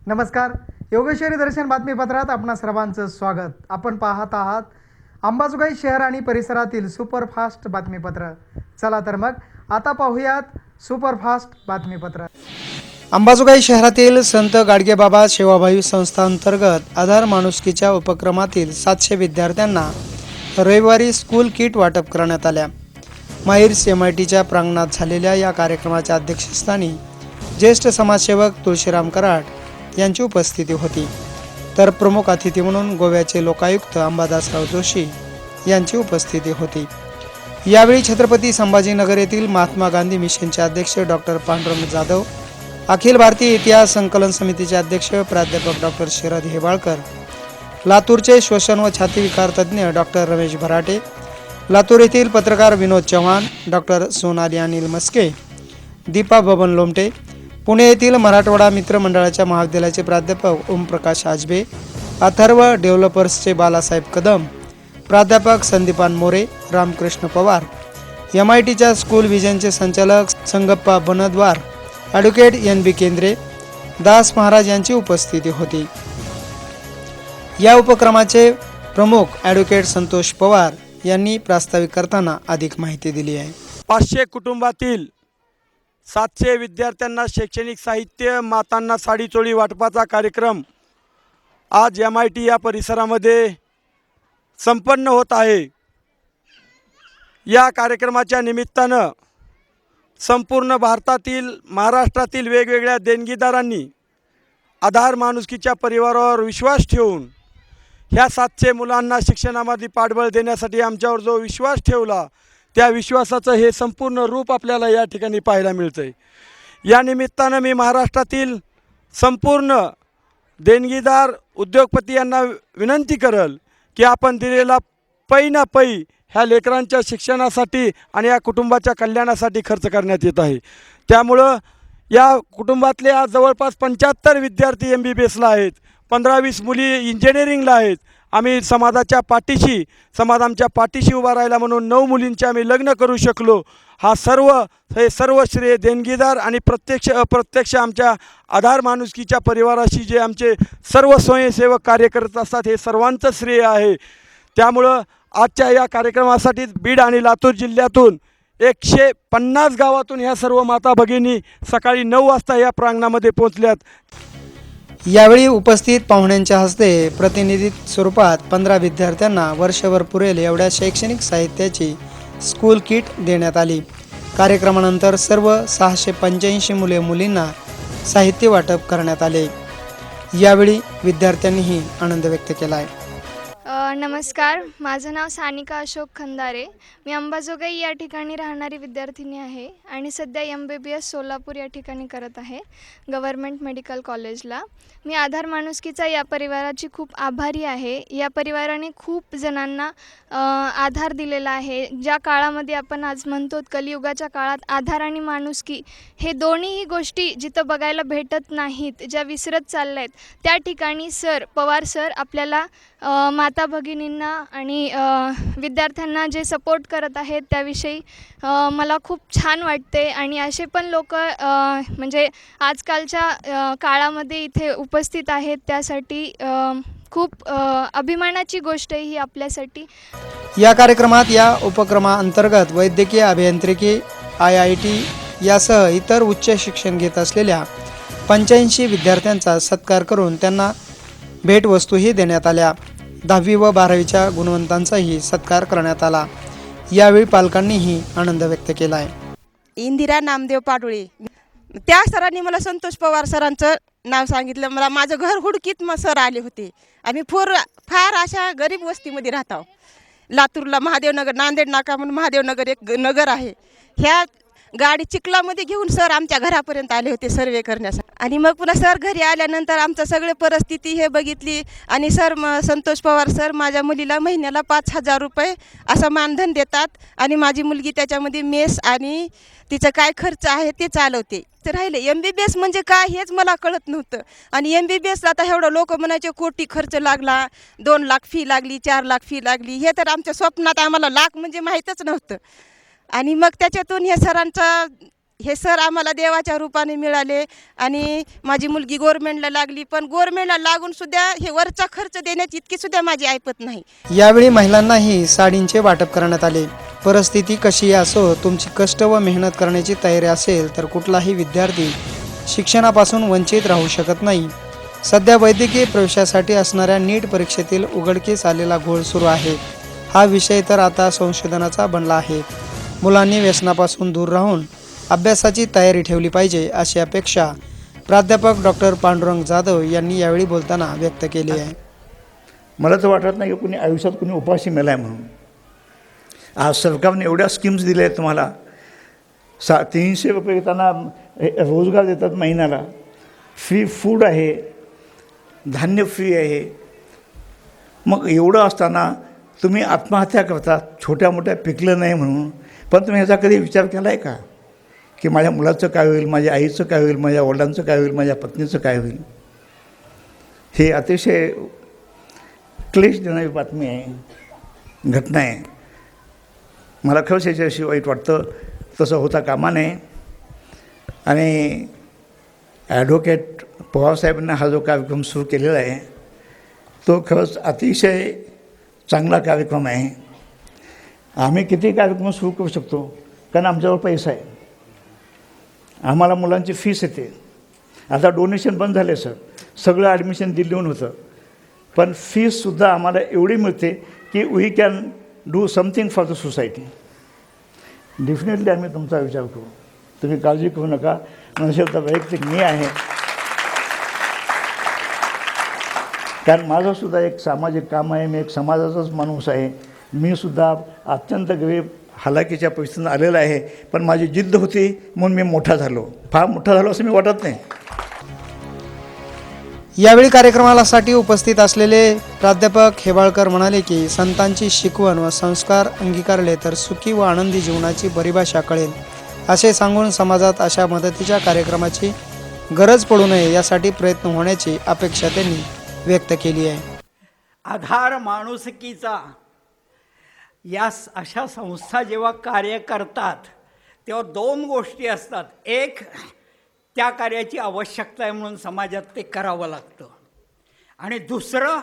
नमस्कार. योगेश्वरी दर्शन बातमीपत्रात आपणा सर्वांचं स्वागत. आपण पाहत आहात अंबाजोगाई शहर आणि परिसरातील सुपरफास्ट बातमीपत्र. चला तर मग आता पाहूयात सुपरफास्ट बातमीपत्र. अंबाजोगाई शहरातील संत गाडगेबाबा सेवाभावी संस्था अंतर्गत आधार माणुसकीच्या उपक्रमातील 700 विद्यार्थ्यांना रविवारी स्कूल किट वाटप करण्यात आल्या. माहीर MITच्या प्रांगणात झालेल्या या कार्यक्रमाच्या अध्यक्षस्थानी ज्येष्ठ समाजसेवक तुळशीराम कराड यांची उपस्थिती होती, तर प्रमुख अतिथी म्हणून गोव्याचे लोकायुक्त अंबादासराव जोशी यांची उपस्थिती होती. यावेळी छत्रपती संभाजीनगर येथील महात्मा गांधी मिशनचे अध्यक्ष डॉक्टर पांडुरंग जाधव, अखिल भारतीय इतिहास संकलन समितीचे अध्यक्ष प्राध्यापक डॉक्टर शरद हेबाळकर, लातूरचे श्वसन व छातीविकार तज्ज्ञ डॉक्टर रमेश भराटे, लातूर येथील पत्रकार विनोद चव्हाण, डॉक्टर सोनाली अनिल मस्के, दीपा बबन लोमटे, पुणे येथील मराठवाडा मित्र मंडळाच्या महाविद्यालयाचे प्राध्यापक ओमप्रकाश आजबे, अथर्व डेव्हलपर्सचे बालासाहेब कदम, प्राध्यापक संदीपान मोरे, रामकृष्ण पवार, MITच्या स्कूल विजनचे संचालक संगप्पा बनद्वार, ॲडव्होकेट NB केंद्रे, दास महाराज यांची उपस्थिती होती. या उपक्रमाचे प्रमुख ॲडव्होकेट संतोष पवार यांनी प्रास्ताविक करताना अधिक माहिती दिली आहे. 500 कुटुंबातील 700 विद्यार्थ्यांना शैक्षणिक साहित्य, मातांना साडी चोळी वाटपाचा कार्यक्रम आज MIT या परिसरामध्ये संपन्न होत आहे. या कार्यक्रमाच्या निमित्तानं संपूर्ण भारतातील, महाराष्ट्रातील वेगवेगळ्या देणगीदारांनी आधार माणुसकीच्या परिवारावर विश्वास ठेवून ह्या 700 मुलांना शिक्षणामध्ये पाठबळ देण्यासाठी आमच्यावर जो विश्वास ठेवला, त्या विश्वासाचं हे संपूर्ण रूप आपल्याला या ठिकाणी पाहायला मिळतं आहे. या निमित्तानं मी महाराष्ट्रातील संपूर्ण देणगीदार उद्योगपती यांना विनंती करेल की आपण दिलेला पै ना पै ह्या लेकरांच्या शिक्षणासाठी आणि या कुटुंबाच्या कल्याणासाठी खर्च करण्यात येत आहे. त्यामुळं या कुटुंबातले आज जवळपास 75 विद्यार्थी MBBSला आहेत, 15-20 मुली इंजिनिअरिंगला आहेत. आम्ही समाज आमच्या पाठीशी उभा राहिला म्हणून 9 मुलींचे आम्ही लग्न करू शकलो. हे सर्व श्रेय देणगीदार आणि प्रत्यक्ष अप्रत्यक्ष आमच्या आधार माणुसकीच्या परिवाराशी जे आमचे सर्व स्वयंसेवक कार्य करत असतात, हे सर्वांचं श्रेय आहे. त्यामुळं आजच्या या कार्यक्रमासाठी बीड आणि लातूर जिल्ह्यातून 150 गावातून ह्या सर्व माता भगिनी सकाळी 9 वाजता या प्रांगणामध्ये पोहोचल्यात. यावेळी उपस्थित पाहुण्यांच्या हस्ते प्रतिनिधी स्वरूपात 15 विद्यार्थ्यांना वर्षभर पुरेल एवढ्या शैक्षणिक साहित्याची स्कूल किट देण्यात आली. कार्यक्रमानंतर सर्व 685 मुलींना साहित्य वाटप करण्यात आले. यावेळी विद्यार्थ्यांनीही आनंद व्यक्त केला आहे. नमस्कार, माझं नाव सानिका अशोक खंदारे. मी अंबाजोगाई या ठिकाणी राहणारी विद्यार्थिनी आहे आणि सध्या MBBS सोलापूर या ठिकाणी करत आहे, गव्हर्मेंट मेडिकल कॉलेजला. मी आधार माणुसकीचा या परिवाराची खूप आभारी आहे. या परिवाराने खूप जणांना आधार दिलेला आहे. ज्या काळामध्ये आपण आज म्हणतो कलियुगाच्या काळात आधार आणि माणुसकी हे दोन्हीही गोष्टी जिथं बघायला भेटत नाहीत, ज्या विसरत चालल्या आहेत, त्या ठिकाणी पवार सर आपल्याला माता भगिनींना आणि विद्यार्थ्यांना जे सपोर्ट करत आहेत त्याविषयी मला खूप छान वाटते. आणि असे पण लोक म्हणजे आजकालच्या काळामध्ये इथे उपस्थित आहेत, त्यासाठी खूप अभिमानाची गोष्ट ही आपल्यासाठी. या कार्यक्रमात या उपक्रमाअंतर्गत वैद्यकीय अभियांत्रिकी, IIT यासह इतर उच्च शिक्षण घेत असलेल्या 85 विद्यार्थ्यांचा सत्कार करून त्यांना भेटवस्तूही देण्यात आल्या. 10वी व 12वीच्या गुणवंतांचाही सत्कार करण्यात आला. यावेळी पालकांनीही आनंद व्यक्त केला आहे. इंदिरा नामदेव पाडोळे, त्या सरांनी मला संतोष पवार सरांचं नाव सांगितलं. मला माझं घर हुडकीत सर आले होते. आम्ही फार अशा गरीब वस्तीमध्ये राहतो. लातूरला महादेवनगर, नांदेड नाका म्हणून महादेवनगर एक नगर आहे. ह्या गाडी चिखलामध्ये घेऊन सर आमच्या घरापर्यंत आले होते सर्वे करण्यासाठी. आणि मग पुन्हा सर घरी आल्यानंतर आमचं सगळे परिस्थिती हे बघितली आणि संतोष पवार सर माझ्या मुलीला महिन्याला 5,000 रुपये असं मानधन देतात आणि माझी मुलगी त्याच्यामध्ये मेस आणि तिचं काय खर्च आहे ते चालवते. तर राहिले MBBS म्हणजे काय हेच मला कळत नव्हतं. आणि MBBSला आता एवढं लोक म्हणायचे कोटी खर्च लागला, 2 लाख फी लागली, 4 लाख फी लागली. हे तर आमच्या स्वप्नात आम्हाला लाख म्हणजे माहीतच नव्हतं. आणि मग त्याच्यातून हे सरांचा हे सर आम्हाला देवाच्या रूपाने मिळाले आणि माझी मुलगी गव्हर्नमेंटला लागली, पण गव्हर्नमेंटला लागून सुद्धा हे वरचा खर्च देण्याची इतकी सुद्धा माझी ऐपत नाही. यावेळी महिलांनाही साडींचे वाटप करण्यात आले. परिस्थिती कशी असो, तुमची कष्ट व मेहनत करण्याची तयारी असेल तर कुठलाही विद्यार्थी शिक्षणापासून वंचित राहू शकत नाही. सध्या वैद्यकीय प्रवेशासाठी असणाऱ्या नीट परीक्षेतील उघडकीस आलेला घोळ सुरू आहे. हा विषय तर आता संशोधनाचा बनला आहे. मुलांनी व्यसनापासून दूर राहून अभ्यासाची तयारी ठेवली पाहिजे अशी अपेक्षा प्राध्यापक डॉक्टर पांडुरंग जाधव यांनी यावेळी बोलताना व्यक्त केली आहे. मला तर वाटत नाही की कुणी आयुष्यात कुणी उपाशी मेला आहे म्हणून. आज सरकारने एवढ्या स्कीम्स दिल्या आहेत तुम्हाला. 300 रुपये त्यांना रोजगार देतात महिन्याला. फ्री फूड आहे, धान्य फ्री आहे. मग एवढं असताना तुम्ही आत्महत्या करता छोट्या मोठ्या पिकलं नाही म्हणून. पण तुम्ही ह्याचा कधी विचार केला आहे का की माझ्या मुलाचं काय होईल, माझ्या आईचं काय होईल, माझ्या वडिलांचं काय होईल, माझ्या पत्नीचं काय होईल. हे अतिशय क्लेश देणारी बातमी आहे, घटना आहे. मला खरंच याच्याविषयी वाईट वाटतं. तसं होता कामा नये. आणि ॲडव्होकेट पवारसाहेबांना हा जो कार्यक्रम सुरू केलेला आहे तो खरंच अतिशय चांगला कार्यक्रम आहे. आम्ही किती कार्यक्रम सुरू करू शकतो कारण आमच्यावर पैसा आहे. आम्हाला मुलांची फीस येते. आता डोनेशन बंद झाले सर, सगळं ॲडमिशन दिल्लीहून होतं, पण फीससुद्धा आम्हाला एवढी मिळते की we can do something for the society. Definitely आम्ही तुमचा विचार करू, तुम्ही काळजी करू नका. म्हणजे वैयक्तिक मी आहे, कारण माझंसुद्धा एक सामाजिक काम आहे. मी एक समाजाचाच माणूस आहे. मी सुद्धा अत्यंत गरीब हालाकीच्या परिस्थितीतून आलेला आहे, पण माझी जिद्द होती म्हणून मी मोठा झालो. फार मोठा झालो असं मी वाटत नाही. यावेळी कार्यक्रमासाठी उपस्थित असलेले प्राध्यापक हेबाळकर म्हणाले की संतांची शिकवण व संस्कार अंगीकारले तर सुखी व आनंदी जीवनाची परिभाषा कळेल असे सांगून समाजात अशा मदतीच्या कार्यक्रमाची गरज पडू नये यासाठी प्रयत्न होण्याची अपेक्षा त्यांनी व्यक्त केली आहे. आधार माणुसकीचा या अशा संस्था जेव्हा कार्य करतात तेव्हा 2 गोष्टी असतात. एक, त्या कार्याची आवश्यकता आहे म्हणून समाजात ते करावं लागतं. आणि दुसरं,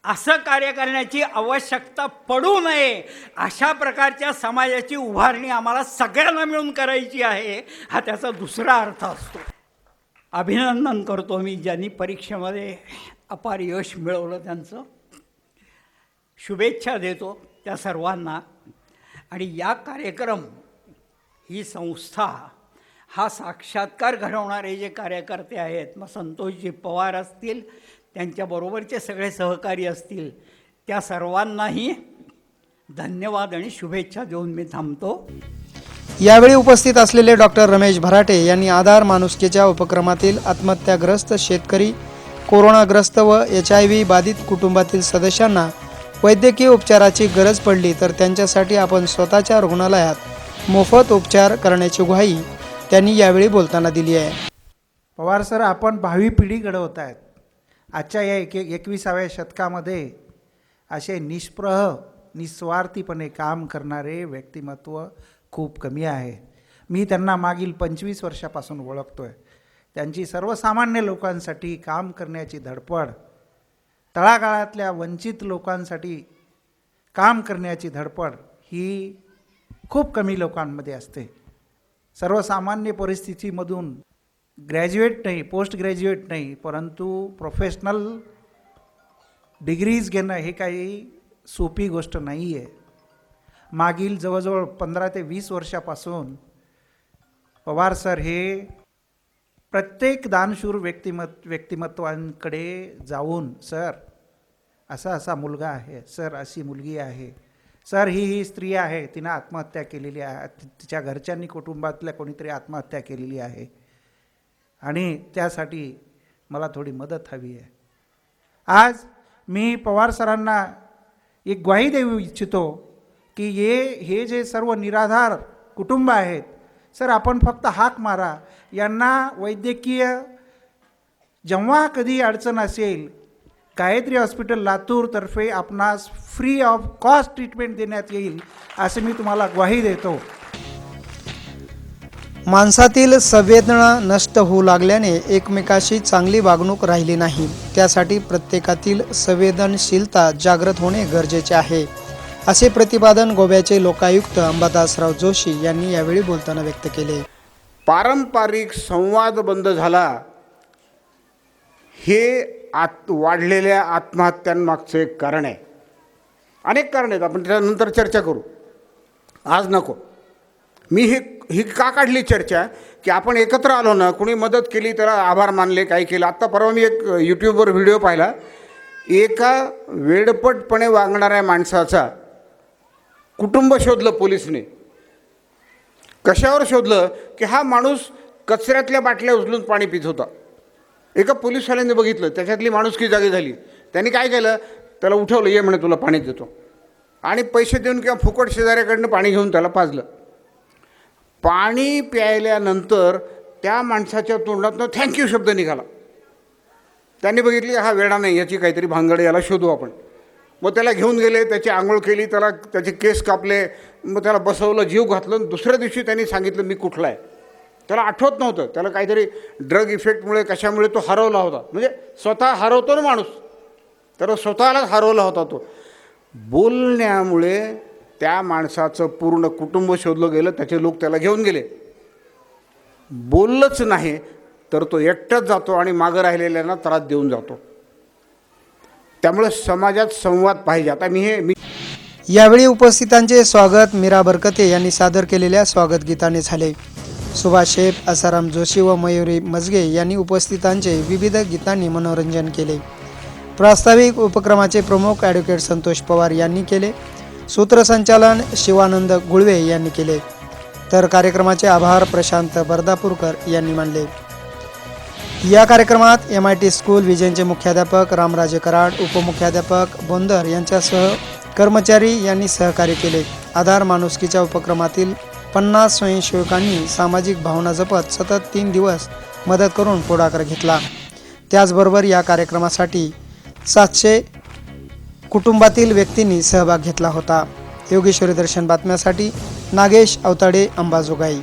असं कार्य करण्याची आवश्यकता पडू नये अशा प्रकारच्या समाजाची उभारणी आम्हाला सगळ्यांना मिळून करायची आहे. हा त्याचा दुसरा अर्थ असतो. अभिनंदन करतो मी ज्यांनी परीक्षेमध्ये अपार यश मिळवलं त्यांचं. शुभेच्छा देतो त्या सर्वांना. आणि या कार्यक्रम, ही संस्था, हा साक्षात्कार घडवणारे जे कार्यकर्ते आहेत, मग संतोषजी पवार असतील, त्यांच्याबरोबरचे सगळे सहकारी असतील, त्या सर्वांनाही धन्यवाद आणि शुभेच्छा देऊन मी थांबतो. यावेळी उपस्थित असलेले डॉक्टर रमेश भराटे यांनी आधार माणुसकीच्या उपक्रमातील आत्महत्याग्रस्त शेतकरी, कोरोनाग्रस्त व HIV बाधित कुटुंबातील सदस्यांना वैद्यकीय उपचाराची गरज पडली तर त्यांच्यासाठी आपण स्वतःच्या रुग्णालयात मोफत उपचार करण्याची ग्वाही त्यांनी यावेळी बोलताना दिली आहे. पवार सर, आपण भावी पिढी घडवत आहेत. आजच्या या 21व्या शतकामध्ये असे निष्प्रह निस्वार्थीपणे काम करणारे व्यक्तिमत्व खूप कमी आहे. मी त्यांना मागील 25 वर्षापासून ओळखतो आहे. त्यांची सर्वसामान्य लोकांसाठी काम करण्याची धडपड, तळागाळातल्या वंचित लोकांसाठी काम करण्याची धडपड ही खूप कमी लोकांमध्ये असते. सर्वसामान्य परिस्थितीमधून ग्रॅज्युएट नाही, पोस्ट ग्रॅज्युएट नाही, परंतु प्रोफेशनल डिग्रीज घेणं हे काही सोपी गोष्ट नाही आहे. मागील जवळजवळ 15 ते 20 वर्षापासून पवार सर हे प्रत्येक दानशूर व्यक्तिमत्वांकडे जाऊन, सर असा मुलगा आहे, सर अशी मुलगी आहे, सर ही स्त्री आहे, तिनं आत्महत्या केलेली आहे, तिच्या घरच्यांनी कुटुंबातल्या कोणीतरी आत्महत्या केलेली आहे आणि त्यासाठी मला थोडी मदत हवी आहे. आज मी पवार सरांना एक ग्वाही देऊ इच्छितो की हे जे सर्व निराधार कुटुंब आहेत, सर आपण फक्त हाक मारा. यांना वैद्यकीय जेव्हा कधी अडचण असेल, गायत्री हॉस्पिटल लातूरतर्फे आपणास फ्री ऑफ कॉस्ट ट्रीटमेंट देण्यात येईल असे मी तुम्हाला ग्वाही देतो. माणसातील संवेदना नष्ट होऊ लागल्याने एकमेकाशी चांगली वागणूक राहिली नाही. त्यासाठी प्रत्येकातील संवेदनशीलता जागृत होणे गरजेचे आहे, असे प्रतिपादन गोव्याचे लोकायुक्त अंबादासराव जोशी यांनी यावेळी बोलताना व्यक्त केले. पारंपरिक संवाद बंद झाला हे वाढलेल्या आत्महत्यांमागचं एक कारण आहे. अनेक कारण आहेत, आपण त्यानंतर चर्चा करू, आज नको. मी ही का काढली चर्चा की आपण एकत्र आलो ना, कोणी मदत केली त्याला आभार मानले, काय केलं. आत्ता परवा मी एक यूट्यूबवर व्हिडिओ पाहिला, एका वेडपटपणे वागणाऱ्या माणसाचा कुटुंब शोधलं पोलिसने. कशावर शोधलं की हा माणूस कचऱ्यातल्या बाटल्या उचलून पाणी पित होता. एका पोलिसवाल्याने बघितलं, त्याच्यातली माणुसकी जागी झाली. त्यांनी काय केलं, त्याला उठवलं, ये म्हणे तुला पाणी देतो, आणि पैसे देऊन किंवा फुकट शेजाऱ्याकडनं पाणी घेऊन त्याला पाजलं. पाणी प्यायल्यानंतर त्या माणसाच्या तोंडातनं थँक्यू शब्द निघाला. त्यांनी बघितली हा वेडा नाही, याची काहीतरी भानगड, याला शोधू आपण. मग त्याला घेऊन गेले, त्याची आंघोळ केली, त्याला त्याचे केस कापले, मग त्याला बसवलं, जीव घातलं. दुसऱ्या दिवशी त्यांनी सांगितलं मी कुठला आहे. त्याला आठवत नव्हतं, त्याला काहीतरी ड्रग इफेक्टमुळे कशामुळे तो हरवला होता. म्हणजे स्वतः हरवतो ना माणूस, तर स्वतःलाच हरवला होता तो. बोलण्यामुळे त्या माणसाचं पूर्ण कुटुंब शोधलं गेलं, त्याचे लोक त्याला घेऊन गेले. बोललंच नाही तर तो एकटाच जातो आणि मागं राहिलेल्यांना त्रास देऊन जातो. त्यामुळे समाजात संवाद पाहिजे. आता मी यावेळी उपस्थितांचे स्वागत मीरा बरकते यांनी सादर केलेल्या स्वागत गीताने झाले. सुभाष शेफ, आसाराम जोशी व मयुरी मजगे यांनी उपस्थितांचे विविध गीतांनी मनोरंजन केले. प्रास्ताविक उपक्रमाचे प्रमुख ॲडव्होकेट संतोष पवार यांनी केले. सूत्रसंचालन शिवानंद गुळवे यांनी केले, तर कार्यक्रमाचे आभार प्रशांत बर्दापूरकर यांनी मानले. या कार्यक्रमात MIT स्कूल विजयचे मुख्याध्यापक रामराजे कराड, उपमुख्याध्यापक बोंदर यांच्यासह कर्मचारी यांनी सहकार्य केले. आधार माणुसकीच्या उपक्रमातील 50 स्वयंसेवकांनी सामाजिक भावना जपत सतत 3 दिवस मदत करून पुढाकार घेतला. त्याचबरोबर या कार्यक्रमासाठी 700 कुटुंबातील व्यक्तींनी सहभाग घेतला होता. योगेश्वरी दर्शन बातम्यासाठी नागेश अवताडे, अंबाजोगाई.